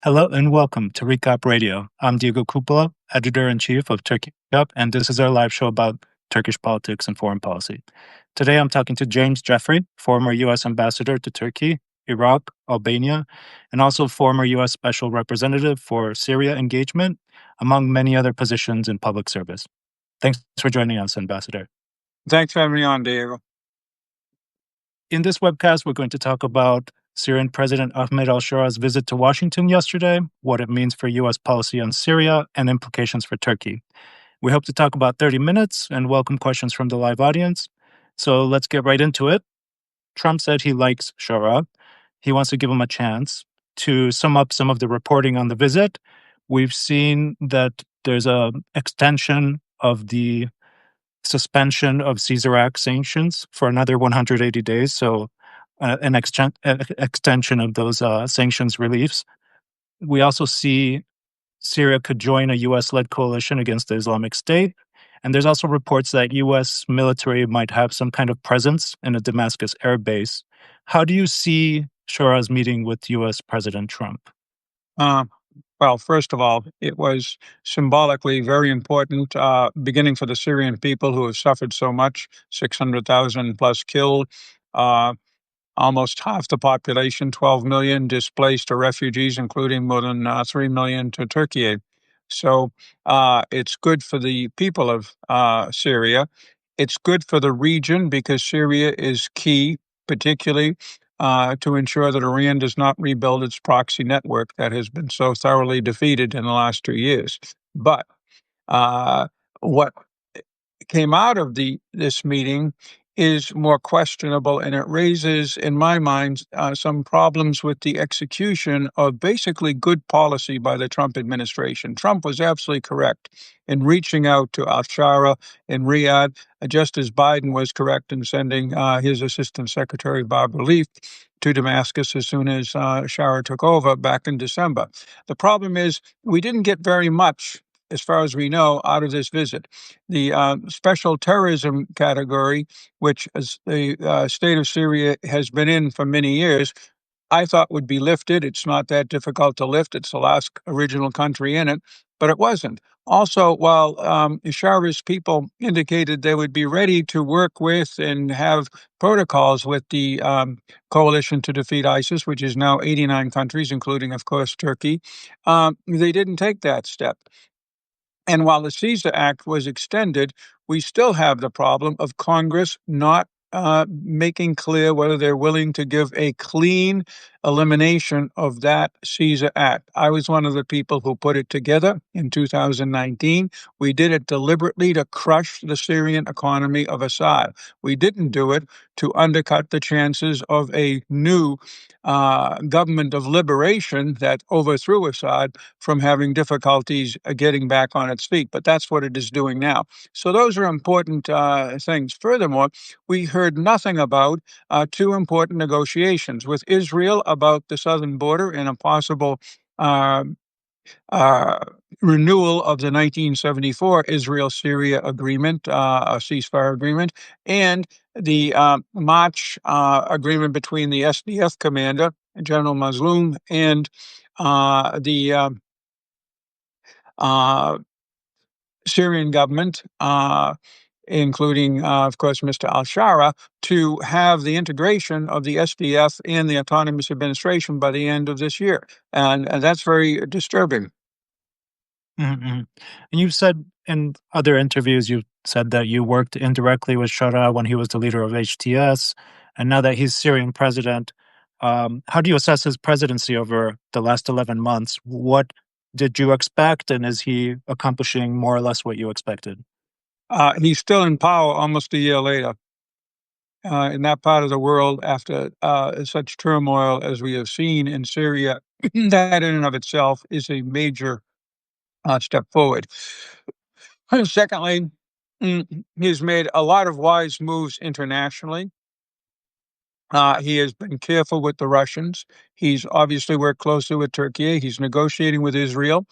Hello and welcome to Recap Radio. I'm Diego Cupolo, editor-in-chief of Turkey Up, and this is our live show about Turkish politics and foreign policy. Today I'm talking to James Jeffrey, former U.S. ambassador to Turkey, Iraq, Albania, and also former U.S. special representative for Syria engagement, among many other positions in public service. Thanks for joining us, Ambassador. Thanks for having me on, Diego. In this webcast, we're going to talk about Syrian President Ahmed al-Sharaa's visit to Washington yesterday, what it means for U.S. policy on Syria, and implications for Turkey. We hope to talk about 30 minutes and welcome questions from the live audience. So let's get right into it. Trump said he likes Sharaa. He wants to give him a chance. To sum up some of the reporting on the visit, we've seen that there's an extension of the suspension of Caesar Act sanctions for another 180 days. So an extension of those sanctions reliefs. We also see Syria could join a U.S.-led coalition against the Islamic State. And there's also reports that U.S. military might have some kind of presence in a Damascus airbase. How do you see Sharaa's meeting with U.S. President Trump? Well, first of all, it was symbolically very important, beginning for the Syrian people who have suffered so much, 600,000 plus killed, almost half the population, 12 million displaced or refugees, including more than 3 million to Turkey. So it's good for the people of Syria. It's good for the region because Syria is key, particularly to ensure that Iran does not rebuild its proxy network that has been so thoroughly defeated in the last 2 years. But what came out of this meeting is more questionable, and it raises, in my mind, some problems with the execution of basically good policy by the Trump administration. Trump was absolutely correct in reaching out to al-Sharaa in Riyadh, just as Biden was correct in sending his Assistant Secretary, Barbara Leaf, to Damascus as soon as Sharaa took over back in December. The problem is we didn't get very much, as far as we know, out of this visit. The special terrorism category, which the state of Syria has been in for many years, I thought would be lifted. It's not that difficult to lift. It's the last original country in it, but it wasn't. Also, while Sharaa's people indicated they would be ready to work with and have protocols with the coalition to defeat ISIS, which is now 89 countries, including, of course, Turkey, they didn't take that step. And while the Caesar Act was extended, we still have the problem of Congress not making clear whether they're willing to give a clean elimination of that Caesar Act. I was one of the people who put it together in 2019. We did it deliberately to crush the Syrian economy of Assad. We didn't do it to undercut the chances of a new government of liberation that overthrew Assad from having difficulties getting back on its feet. But that's what it is doing now. So those are important things. Furthermore, we heard nothing about two important negotiations with Israel about the southern border and a possible renewal of the 1974 Israel-Syria agreement, a ceasefire agreement, and the March agreement between the SDF commander, General Mazloum, and the Syrian government, including, of course, Mr. al-Sharaa, to have the integration of the SDF and the autonomous administration by the end of this year. And that's very disturbing. Mm-hmm. And you've said in other interviews, you've said that you worked indirectly with Sharaa when he was the leader of HTS. And now that he's Syrian president, how do you assess his presidency over the last 11 months? What did you expect? And is he accomplishing more or less what you expected? He's still in power almost a year later. In that part of the world, after such turmoil as we have seen in Syria, that in and of itself is a major step forward. Secondly, he's made a lot of wise moves internationally. He has been careful with the Russians. He's obviously worked closely with Turkey. He's negotiating with Israel.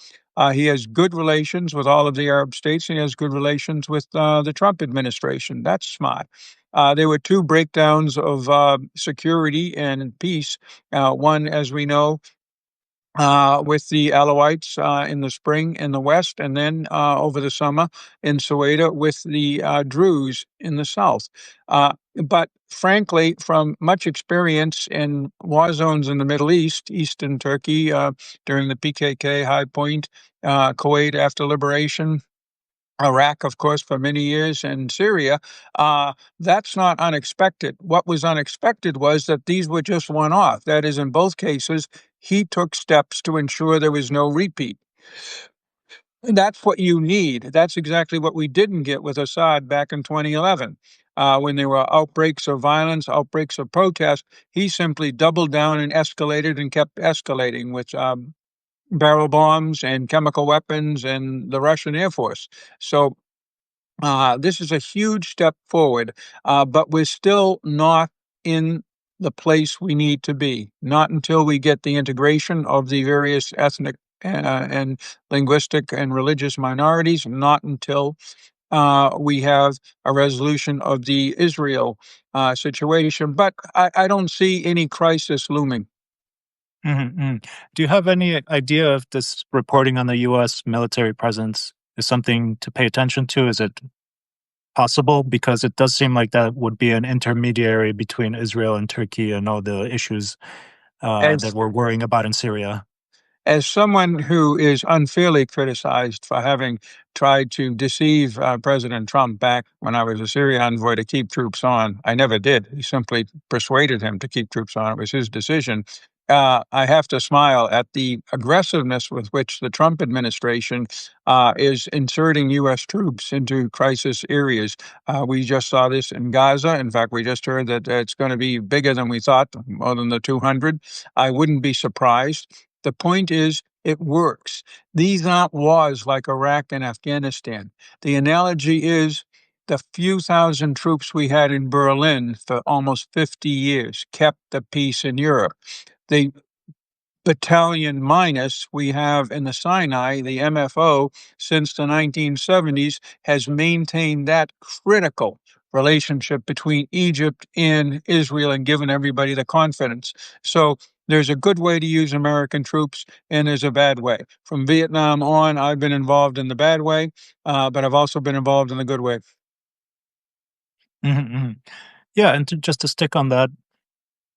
He has good relations with all of the Arab states, and he has good relations with the Trump administration. That's smart. There were two breakdowns of security and peace. One, as we know, with the Alawites in the spring in the west, and then over the summer in Soweto with the Druze in the south. But frankly, from much experience in war zones in the Middle East, eastern Turkey during the PKK high point, Kuwait after liberation, Iraq, of course, for many years, and Syria, that's not unexpected. What was unexpected was that these were just one off. That is, in both cases, he took steps to ensure there was no repeat. And that's what you need. That's exactly what we didn't get with Assad back in 2011. When there were outbreaks of violence, outbreaks of protest, he simply doubled down and escalated and kept escalating with barrel bombs and chemical weapons and the Russian Air Force. So this is a huge step forward, but we're still not in the place we need to be. Not until we get the integration of the various ethnic and linguistic and religious minorities, not until we have a resolution of the Israel situation. But I don't see any crisis looming. Mm-hmm. Do you have any idea if this reporting on the U.S. military presence is something to pay attention to? Is it possible? Because it does seem like that would be an intermediary between Israel and Turkey and all the issues that As we're worrying about in Syria. as someone who is unfairly criticized for having tried to deceive President Trump back when I was a Syria envoy to keep troops on, I never did. He simply persuaded him to keep troops on. It was his decision. I have to smile at the aggressiveness with which the Trump administration is inserting U.S. troops into crisis areas. We just saw this in Gaza. In fact, we just heard that it's going to be bigger than we thought, more than the 200. I wouldn't be surprised. The point is, it works. These aren't wars like Iraq and Afghanistan. The analogy is the few thousand troops we had in Berlin for almost 50 years kept the peace in Europe. The battalion minus we have in the Sinai, the MFO, since the 1970s, has maintained that critical relationship between Egypt and Israel and given everybody the confidence. So there's a good way to use American troops, and there's a bad way. From Vietnam on, I've been involved in the bad way, but I've also been involved in the good way. Mm-hmm. Yeah, and just to stick on that,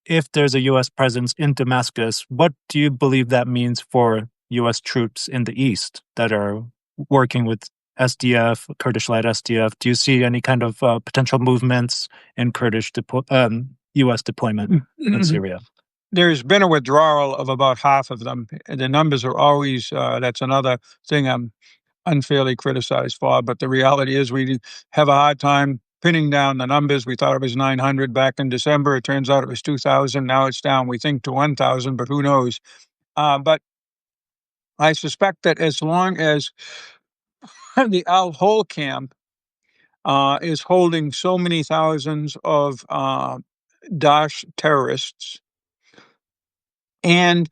if there's a U.S. presence in Damascus, what do you believe that means for U.S. troops in the east that are working with SDF, Kurdish-led SDF? Do you see any kind of potential movements in U.S. deployment in Syria? There's been a withdrawal of about half of them. The numbers are always, that's another thing I'm unfairly criticized for, but the reality is we have a hard time pinning down the numbers. We thought it was 900 back in December. It turns out it was 2,000. Now it's down, we think, to 1,000, but who knows? But I suspect that as long as the Al-Hol camp is holding so many thousands of Daesh terrorists, and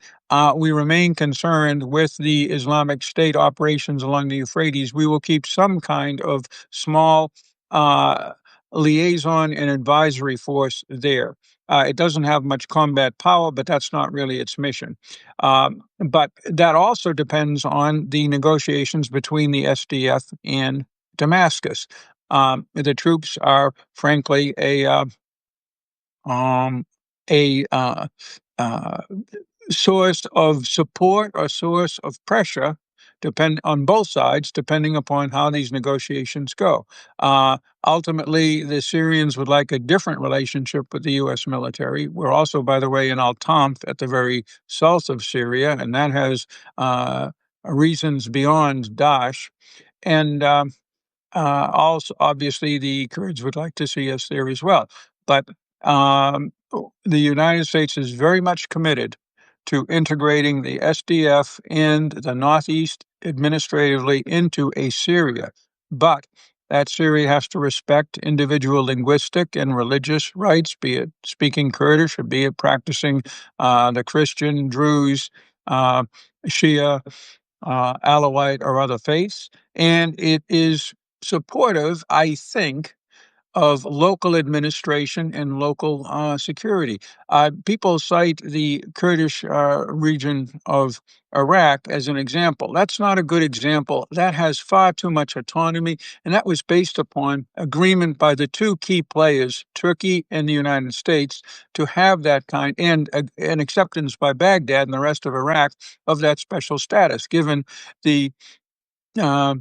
we remain concerned with the Islamic State operations along the Euphrates, we will keep some kind of small uh, liaison and advisory force there. It doesn't have much combat power, but that's not really its mission. But that also depends on the negotiations between the SDF and Damascus. The troops are, frankly, um, a uh, source of support or source of pressure depend on both sides, depending upon how these negotiations go. Ultimately, the Syrians would like a different relationship with the U.S. military. We're also, by the way, in Al-Tanf at the very south of Syria, and that has reasons beyond Daesh. And also, obviously, the Kurds would like to see us there as well. But um, the United States is very much committed to integrating the SDF and the Northeast administratively into a Syria. But that Syria has to respect individual linguistic and religious rights, be it speaking Kurdish or be it practicing the Christian, Druze, Shia, Alawite, or other faiths. And it is supportive, I think, of local administration and local security. People cite the Kurdish region of Iraq as an example. That's not a good example. That has far too much autonomy, and that was based upon agreement by the two key players, Turkey and the United States, to have that kind, and an acceptance by Baghdad and the rest of Iraq of that special status, given the uh,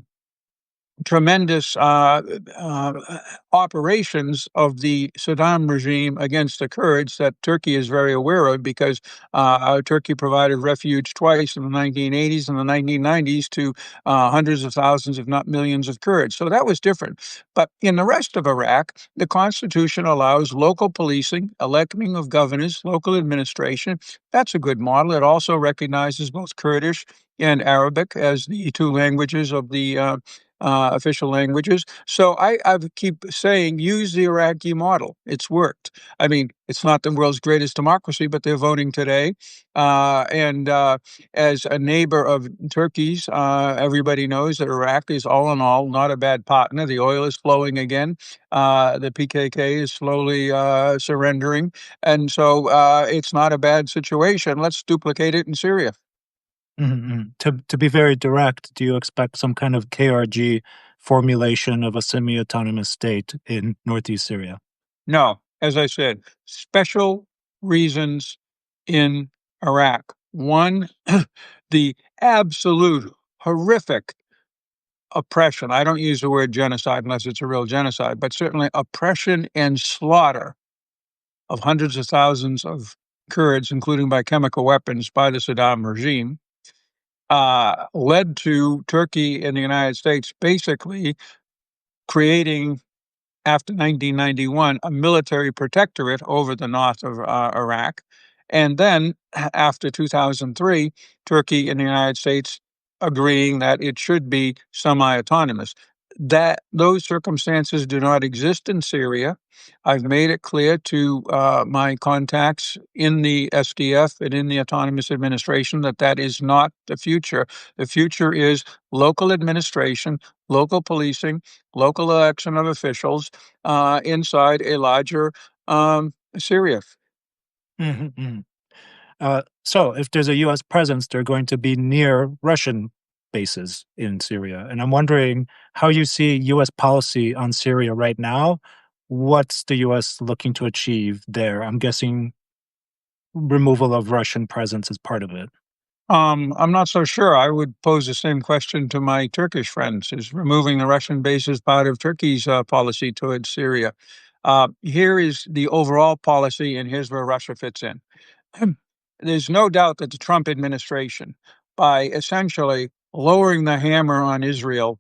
tremendous operations of the Saddam regime against the Kurds that Turkey is very aware of, because Turkey provided refuge twice in the 1980s and the 1990s to hundreds of thousands, if not millions, of Kurds. So that was different. But in the rest of Iraq, the Constitution allows local policing, electing of governors, local administration. That's a good model. It also recognizes both Kurdish and Arabic as the two languages of the official languages. So I keep saying, use the Iraqi model. It's worked. I mean, it's not the world's greatest democracy, but they're voting today. And as a neighbor of Turkey's, everybody knows that Iraq is all in all not a bad partner. The oil is flowing again. The PKK is slowly surrendering. And so it's not a bad situation. Let's duplicate it in Syria. To be very direct, do you expect some kind of KRG formulation of a semi-autonomous state in northeast Syria? No, as I said, special reasons in Iraq. One, the absolute horrific oppression. I don't use the word genocide unless it's a real genocide, but certainly oppression and slaughter of hundreds of thousands of Kurds, including by chemical weapons, by the Saddam regime, led to Turkey and the United States basically creating, after 1991, a military protectorate over the north of Iraq. And then after 2003, Turkey and the United States agreeing that it should be semi-autonomous. That those circumstances do not exist in Syria. I've made it clear to my contacts in the SDF and in the autonomous administration that that is not the future. The future is local administration, local policing, local election of officials inside a larger Syria. Mhm. So, if there's a U.S. presence, they're going to be near Russian bases in Syria. And I'm wondering how you see U.S. policy on Syria right now. What's the U.S. looking to achieve there? I'm guessing removal of Russian presence is part of it. I'm not so sure. I would pose the same question to my Turkish friends. Is removing the Russian bases part of Turkey's policy towards Syria? Here is the overall policy, and here's where Russia fits in. There's no doubt that the Trump administration, by essentially lowering the hammer on Israel,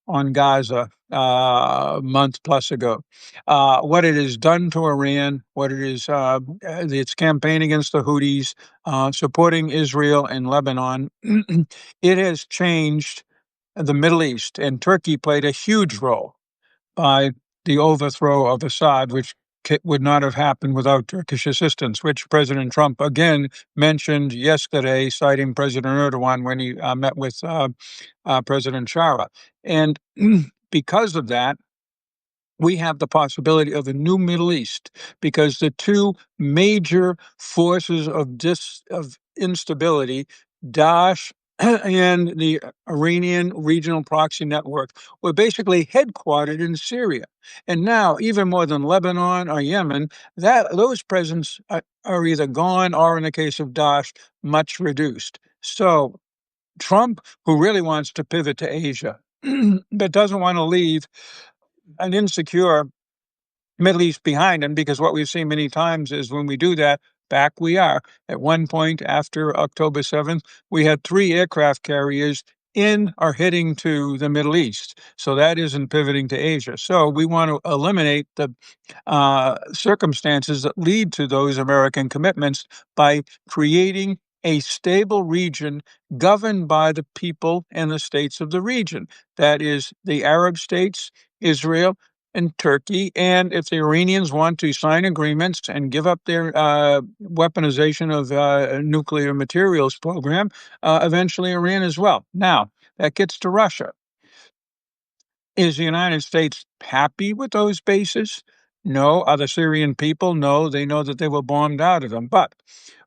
on Gaza, a month plus ago, what it has done to Iran, what it is, its campaign against the Houthis, supporting Israel and Lebanon, it has changed the Middle East, and Turkey played a huge role by the overthrow of Assad, which would not have happened without Turkish assistance, which President Trump again mentioned yesterday, citing President Erdogan when he met with President Shara. And because of that, we have the possibility of a new Middle East, because the two major forces of instability, Daesh and the Iranian regional proxy network, were basically headquartered in Syria. And now, even more than Lebanon or Yemen, that those presence are either gone or, in the case of Daesh, much reduced. So Trump, who really wants to pivot to Asia, but doesn't want to leave an insecure Middle East behind him, because what we've seen many times is when we do that, back we are. At one point after October 7th, we had 3 aircraft carriers in or heading to the Middle East. So that isn't pivoting to Asia. So we want to eliminate the circumstances that lead to those American commitments by creating a stable region governed by the people and the states of the region. That is the Arab states, Israel, and Turkey. And if the Iranians want to sign agreements and give up their weaponization of nuclear materials program, eventually Iran as well. Now, that gets to Russia. Is the United States happy with those bases? No. Are the Syrian people? No. They know that they were bombed out of them. But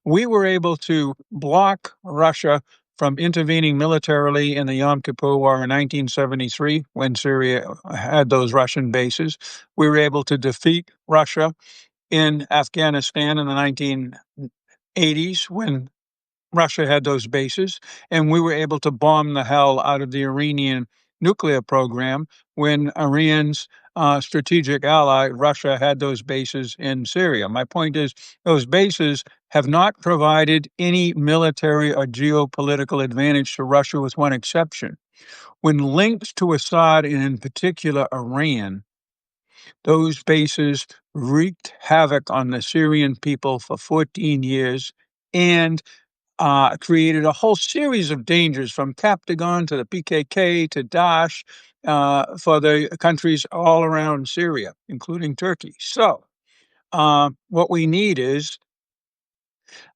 we were able to block Russia from intervening militarily in the Yom Kippur War in 1973 when Syria had those Russian bases. We were able to defeat Russia in Afghanistan in the 1980s when Russia had those bases, and we were able to bomb the hell out of the Iranian nuclear program when Iran's strategic ally, Russia, had those bases in Syria. My point is, those bases have not provided any military or geopolitical advantage to Russia, with one exception. When linked to Assad, and in particular Iran, those bases wreaked havoc on the Syrian people for 14 years and created a whole series of dangers from Captagon to the PKK to Daesh for the countries all around Syria, including Turkey. So, what we need is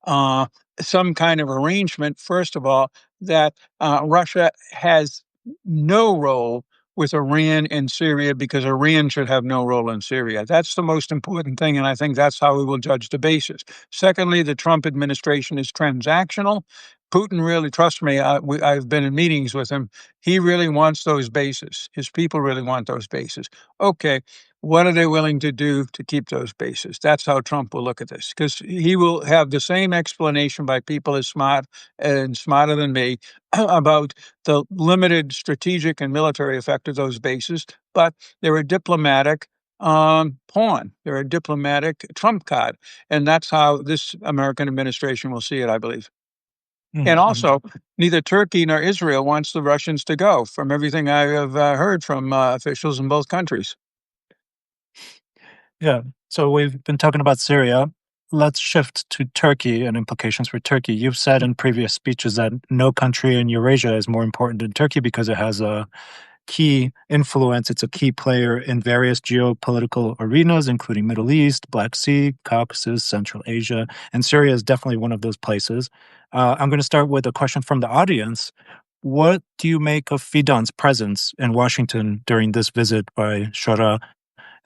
uh, some kind of arrangement, first of all, that Russia has no role with Iran in Syria because Iran should have no role in Syria. That's the most important thing, and I think that's how we will judge the basis. Secondly, the Trump administration is transactional. Putin really, trust me, I've been in meetings with him. He really wants those bases. His people really want those bases. Okay, what are they willing to do to keep those bases? That's how Trump will look at this, because he will have the same explanation by people as smart and smarter than me about the limited strategic and military effect of those bases, but they're a diplomatic pawn. They're a diplomatic trump card. And that's how this American administration will see it, I believe. And Mhm. also, neither Turkey nor Israel wants the Russians to go, from everything I have heard from officials in both countries. Yeah. So we've been talking about Syria. Let's shift to Turkey and implications for Turkey. You've said in previous speeches that no country in Eurasia is more important than Turkey because it has a key influence. It's a key player in various geopolitical arenas, including Middle East, Black Sea, Caucasus, Central Asia, and Syria is definitely one of those places. I'm going to start with a question from the audience. What do you make of Fidan's presence in Washington during this visit by Shara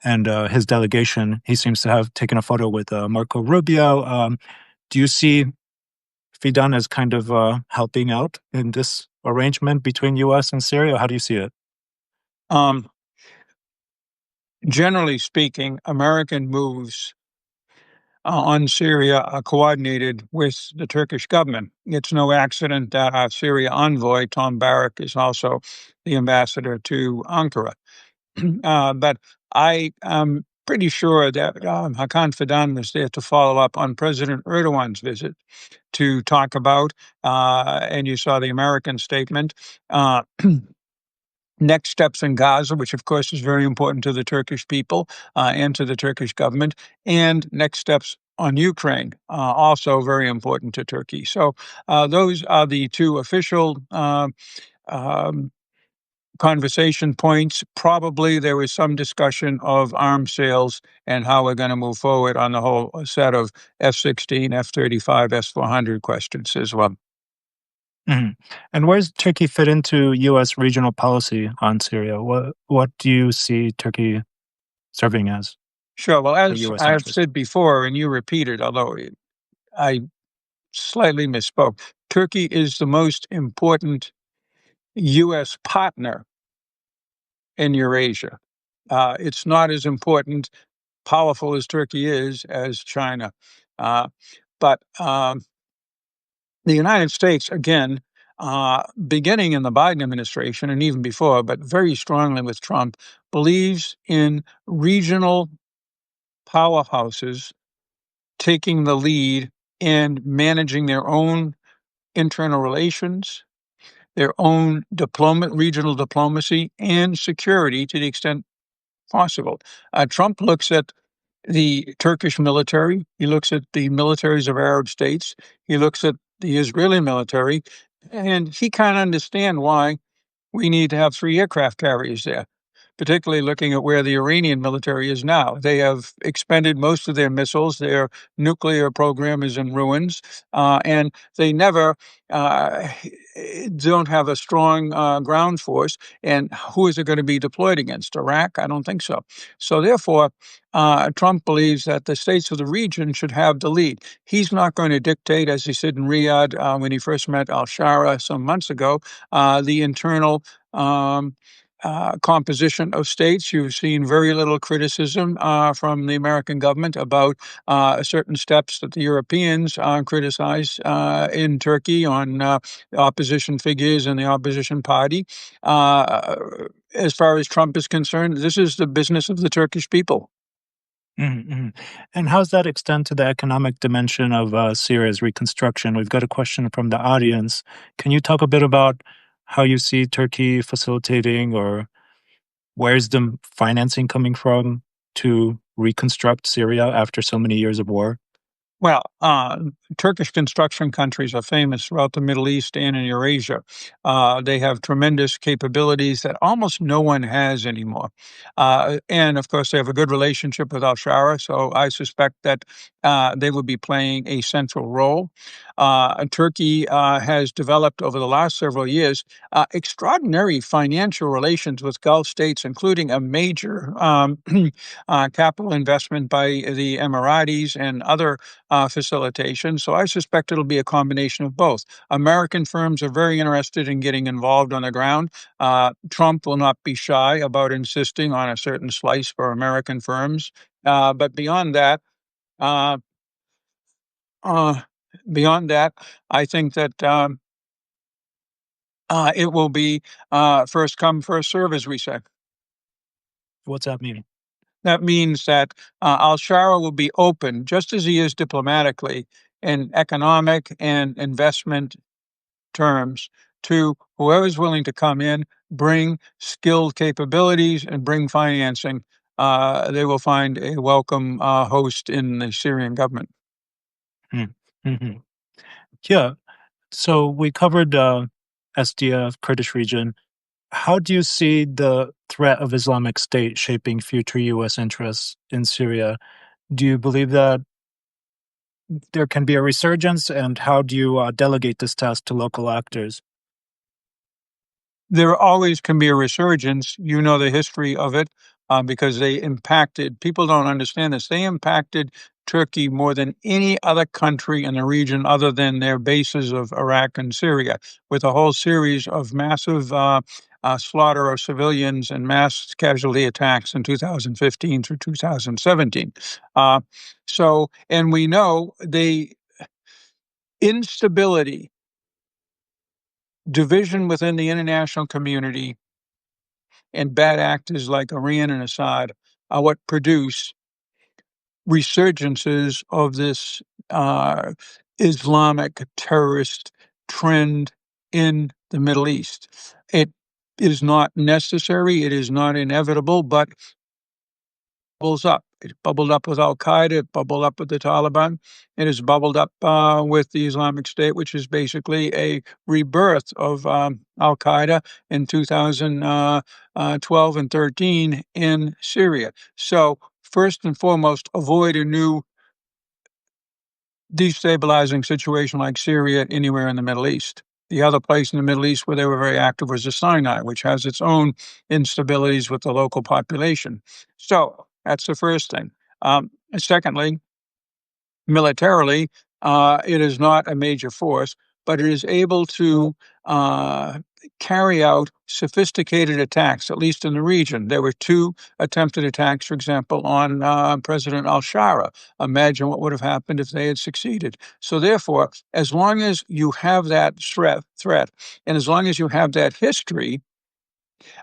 and his delegation? He seems to have taken a photo with Marco Rubio. Do you see Fidan as kind of helping out in this arrangement between U.S. and Syria? How do you see it? Um, Generally speaking, American moves on Syria are coordinated with the Turkish government. It's no accident that our Syria envoy, Tom Barrack, is also the ambassador to Ankara. But I am pretty sure that Hakan Fidan was there to follow up on President Erdogan's visit to talk about, and you saw the American statement, next steps in Gaza, which of course is very important to the Turkish people and to the Turkish government, and next steps on Ukraine, also very important to Turkey. So those are the two official um, conversation points. Probably there was some discussion of arms sales and how we're going to move forward on the whole set of F-16, F-35, S-400 questions as well. Mhm. And where does Turkey fit into U.S. regional policy on Syria? What do you see Turkey serving as Sure. Well, for as U.S. I've interest? said before, and you repeated, although I slightly misspoke, Turkey is the most important U.S. partner in Eurasia. It's not as important, powerful as Turkey is, as China. Uh, but the United States, again, beginning in the Biden administration and even before, but very strongly with Trump, believes in regional powerhouses taking the lead and managing their own internal relations, their own regional diplomacy, and security to the extent possible. Trump looks at the Turkish military, he looks at the militaries of Arab states, he looks at the Israeli military, and he can't understand why we need to have three aircraft carriers there particularly looking at where the Iranian military is now. They have expended most of their missiles. Their nuclear program is in ruins, and they never uh, don't have a strong ground force. And who is it going to be deployed against? Iraq? I don't think so. So therefore, Trump believes that the states of the region should have the lead. He's not going to dictate, as he said in Riyadh when he first met al-Sharaa some months ago, the internal composition of states. You've seen very little criticism from the American government about certain steps that the Europeans criticize in Turkey on opposition figures and the opposition party. As far as Trump is concerned, this is the business of the Turkish people. Mm-hmm. And how's that extend to the economic dimension of Syria's reconstruction? We've got a question from the audience. Can you talk a bit about how you see Turkey facilitating, or where's the financing coming from to reconstruct Syria after so many years of war? Well, Turkish construction countries are famous throughout the Middle East and in Eurasia. They have tremendous capabilities that almost no one has anymore. And of course, they have a good relationship with al-Sharaa, so I suspect that they will be playing a central role. Turkey has developed over the last several years extraordinary financial relations with Gulf states, including a major capital investment by the Emiratis and other facilitation. So I suspect it'll be a combination of both. American firms are very interested in getting involved on the ground. Trump will not be shy about insisting on a certain slice for American firms. But uh, uh, beyond that, I think that it will be first come, first serve, as we say. What's that mean? That means that al-Sharaa will be open, just as he is diplomatically, in economic and investment terms, to whoever's willing to come in, bring skilled capabilities, and bring financing. They will find a welcome host in the Syrian government. Mm-hmm. Yeah. So we covered SDF, Kurdish region. How do you see the threat of Islamic State shaping future U.S. interests in Syria? Do you believe that there can be a resurgence, and how do you delegate this task to local actors? There always can be a resurgence. You know the history of it because they impacted, people don't understand this, they impacted Turkey more than any other country in the region other than their bases of Iraq and Syria, with a whole series of massive slaughter of civilians and mass casualty attacks in 2015 through 2017. And we know the instability, division within the international community, and bad actors like Iran and Assad are what produce resurgences of this Islamic terrorist trend in the Middle East. It is not necessary, it is not inevitable, but bubbles up. It bubbled up with Al Qaeda, it bubbled up with the Taliban, it has bubbled up with the Islamic State, which is basically a rebirth of Al Qaeda in 2012 and 13 in Syria. So, first and foremost, avoid a new destabilizing situation like Syria anywhere in the Middle East. The other place in the Middle East where they were very active was the Sinai, which has its own instabilities with the local population. So that's the first thing. Secondly, militarily, it is not a major force, but it is able to uh, carry out sophisticated attacks, at least in the region. There were two attempted attacks, for example, on President al-Sharaa. Imagine what would have happened if they had succeeded. So therefore, as long as you have that threat, and as long as you have that history,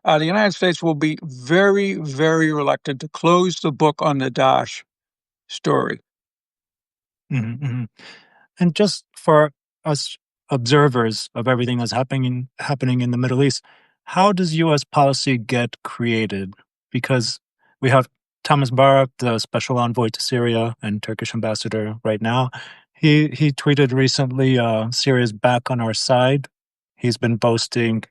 the United States will be very, very reluctant to close the book on the Daesh story. Mm-hmm. And just for us observers of everything that's happening in the Middle East, how does U.S. policy get created? Because we have Thomas Barak, the special envoy to Syria and Turkish ambassador right now. He tweeted recently, "Syria's back on our side." He's been boasting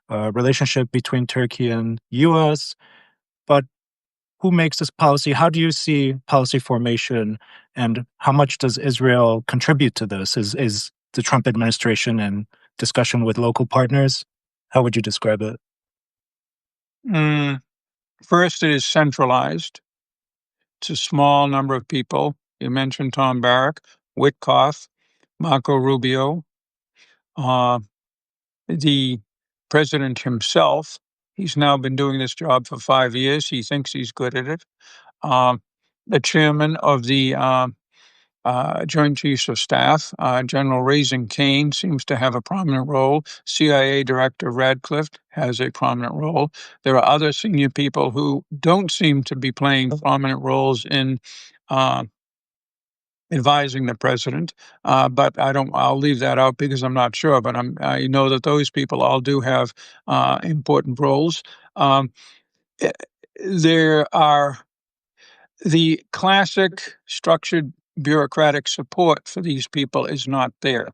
a relationship between Turkey and U.S. who makes this policy? How do you see policy formation, and how much does Israel contribute to this? Is the Trump administration in discussion with local partners? How would you describe it? Mm, First, it is centralized. It's a small number of people. You mentioned Tom Barrack, Witkoff, Marco Rubio, uh, the president himself. He's now been doing this job for 5 years. He thinks he's good at it. Um, the chairman of the Joint Chiefs of Staff, General Raising Kane, seems to have a prominent role. CIA Director Radcliffe has a prominent role. There are other senior people who don't seem to be playing prominent roles in uh, advising the president, but I'll leave that out because I'm not sure. But I know that those people all do have important roles. Um, eh, there are the classic structured bureaucratic support for these people is not there.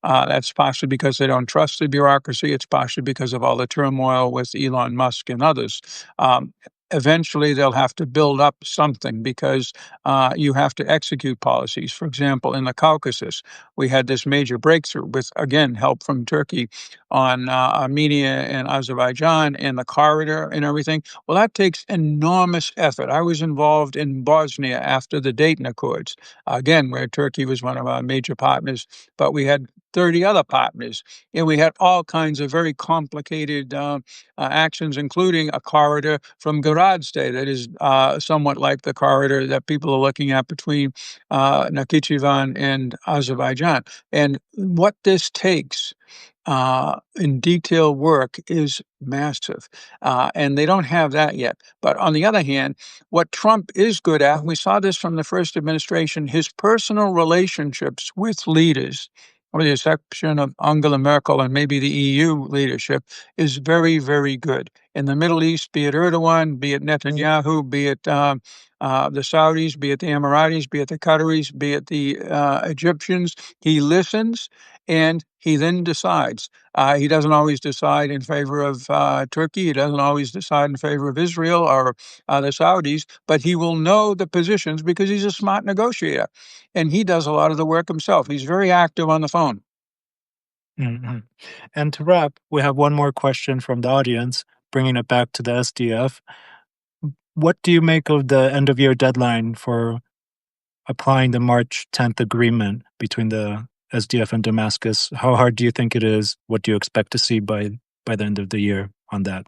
That's partially because they don't trust the bureaucracy. It's partially because of all the turmoil with Elon Musk and others. Um, Eventually, they'll have to build up something because you have to execute policies. For example, in the Caucasus, we had this major breakthrough with, again, help from Turkey on Armenia and Azerbaijan and the corridor and everything. Well, that takes enormous effort. I was involved in Bosnia after the Dayton Accords, again, where Turkey was one of our major partners, but we had 30 other partners, and we had all kinds of very complicated actions, including a corridor from Gorazde that is somewhat like the corridor that people are looking at between Nakhichevan and Azerbaijan. And what this takes in detail work is massive. And they don't have that yet. But on the other hand, what Trump is good at, and we saw this from the first administration, his personal relationships with leaders, with the exception of Angela Merkel and maybe the EU leadership, is very, very good. In the Middle East, be it Erdogan, be it Netanyahu, be it the Saudis, be it the Emiratis, be it the Qataris, be it the Egyptians, he listens and he then decides. He doesn't always decide in favor of Turkey. He doesn't always decide in favor of Israel or the Saudis, but he will know the positions because he's a smart negotiator. And he does a lot of the work himself. He's very active on the phone. Mhm. And to wrap, we have one more question from the audience, bringing it back to the SDF. What do you make of the end of year deadline for applying the March 10th agreement between the SDF and Damascus? How hard do you think it is? What do you expect to see by the end of the year on that?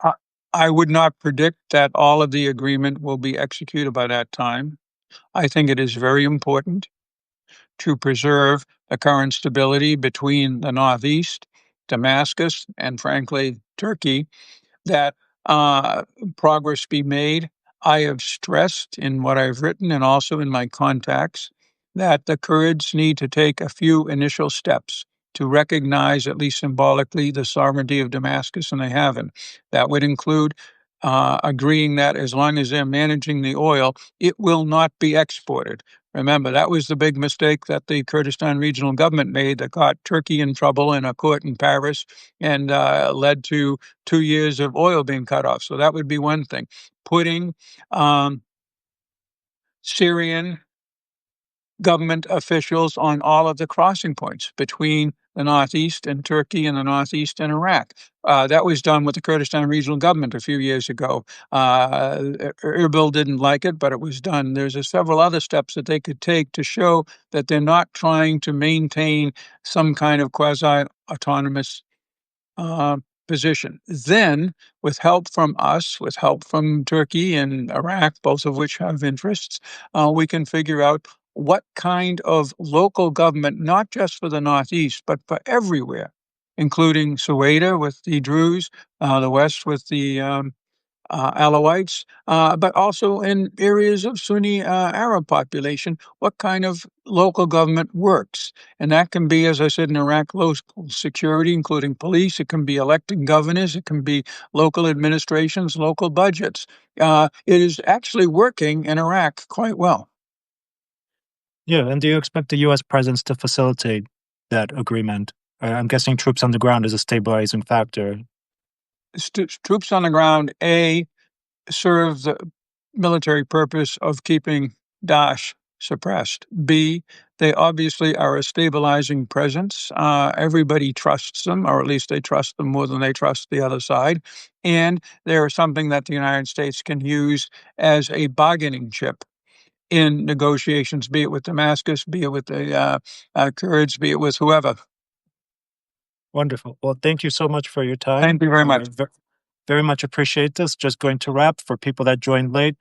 I would not predict that all of the agreement will be executed by that time. I think it is very important to preserve the current stability between the Northeast, Damascus, and frankly, Turkey, that progress be made. I have stressed in what I've written and also in my contacts that the Kurds need to take a few initial steps to recognize, at least symbolically, the sovereignty of Damascus, and they haven't. That would include agreeing that as long as they're managing the oil, it will not be exported. Remember, that was the big mistake that the Kurdistan regional government made that got Turkey in trouble in a court in Paris and led to 2 years of oil being cut off. So that would be one thing. Putting Syrian government officials on all of the crossing points between the Northeast and Turkey and the Northeast and Iraq. That was done with the Kurdistan regional government a few years ago. Erbil didn't like it, but it was done. There's several other steps that they could take to show that they're not trying to maintain some kind of quasi-autonomous uh, position. Then, with help from us, with help from Turkey and Iraq, both of which have interests, we can figure out what kind of local government, not just for the Northeast, but for everywhere, including Soweto with the Druze, the West with the Alawites, but also in areas of Sunni Arab population, what kind of local government works. And that can be, as I said, in Iraq, local security, including police. It can be electing governors. It can be local administrations, local budgets. It is actually working in Iraq quite well. Yeah, and do you expect the U.S. presence to facilitate that agreement? I'm guessing troops on the ground is a stabilizing factor. Troops on the ground, A, serve military purpose of keeping Daesh suppressed. B, they obviously are a stabilizing presence. Everybody trusts them, or at least they trust them more than they trust the other side. And they're something that the United States can use as a bargaining chip in negotiations, be it with Damascus, be it with the Kurds, be it with whoever. Wonderful. Well, thank you so much for your time. Thank you very much. Very much appreciate this. Just going to wrap for people that joined late.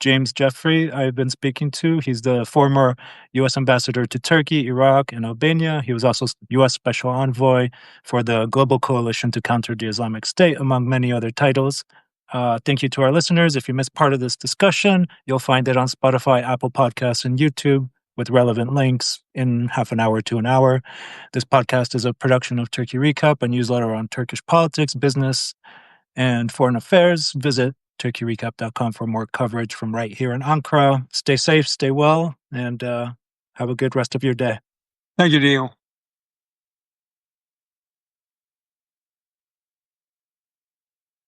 James Jeffrey, I've been speaking to. He's the former U.S. ambassador to Turkey, Iraq, and Albania. He was also U.S. special envoy for the Global Coalition to Counter the Islamic State, among many other titles. Thank you to our listeners. If you missed part of this discussion, you'll find it on Spotify, Apple Podcasts, and YouTube with relevant links in half an hour to an hour. This podcast is a production of Turkey Recap, a newsletter on Turkish politics, business, and foreign affairs. Visit turkeyrecap.com for more coverage from right here in Ankara. Stay safe, stay well, and have a good rest of your day. Thank you, Diego.